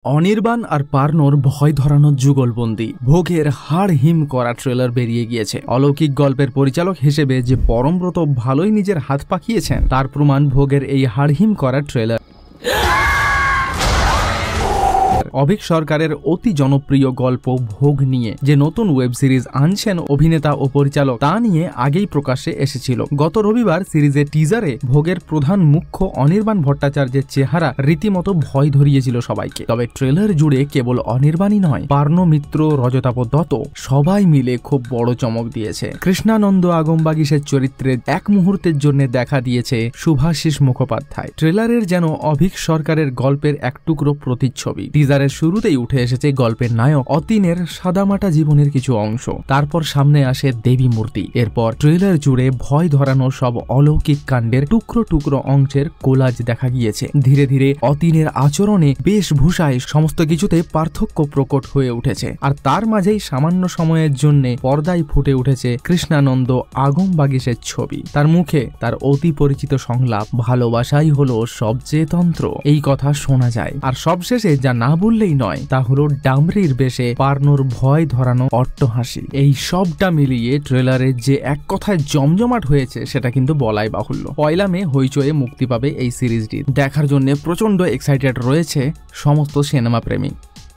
অনির্বাণ আর পার্নোর ভয় ধরানোর যুগলবন্দি ভোগের হাড় হিম করা ট্রেলার বেরিয়ে গিয়েছে। অলৌকিক গল্পের পরিচালক হিসেবে যে পরমব্রত ভালোই নিজের হাত পাকিয়েছেন তার প্রমাণ ভোগের এই হাড় হিম করা ট্রেলার। অভিক সরকারের অতি জনপ্রিয় গল্প ভোগ নিয়ে যে নতুন ওয়েব সিরিজ আনছেন অভিনেতা ও পরিচালক তা নিয়ে আগেই প্রকাশ্যে এসেছিল। গত রবিবার সিরিজের টিজারে ভোগের প্রধান মুখ্য অনির্বাণ ভট্টাচার্যের চেহারা রীতিমতো ভয় ধরিয়েছিল সবাইকে। তবে ট্রেলার জুড়ে কেবল অনির্বাণই নয়, পার্নো মিত্র, রজতাভ দত্ত সবাই মিলে খুব বড় চমক দিয়েছে। কৃষ্ণানন্দ আগমবাগিসের চরিত্রে এক মুহূর্তের জন্য দেখা দিয়েছে শুভাশিস মুখোপাধ্যায়। ট্রেলারের যেন অভিক সরকারের গল্পের এক টুকরো প্রতিচ্ছবি। টিজারের শুরুতেই উঠে এসেছে গল্পের নায়ক অতীনের সাদামাটা জীবনের কিছু অংশ, তারপর সামনে আসে দেবী মূর্তি। এরপর ট্রেলার জুড়ে ভয় ধরানো সব অলৌকিক কাণ্ডের টুকরো টুকরো অংশের কোলাজ দেখা গিয়েছে। ধীরে ধীরে অতীনের আচরণে, বেশভূষায় সমস্ত কিছুতে পার্থক্য প্রকট হয়ে উঠেছে। আর তার মাঝেই সামান্য সময়ের জন্য পর্দায় ফুটে উঠেছে কৃষ্ণানন্দ আগমবাগিসের ছবি। তার মুখে তার অতি পরিচিত সংলাপ, ভালোবাসাই হলো সবচেয়ে তন্ত্র, এই কথা শোনা যায়। আর সবশেষে যা না বললেই নয় তা হলো ডামরির বেশে পার্নোর ভয় ধরানো অট্টহাসি। এই সবটা মিলিয়ে ট্রেলারের যে এক কথায় জমজমাট হয়েছে সেটা কিন্তু বলাই বাহুল্য। 1 মে হইচয়ে মুক্তি পাবে এই সিরিজটি। দেখার জন্য প্রচন্ড এক্সাইটেড রয়েছে সমস্ত সিনেমা প্রেমী।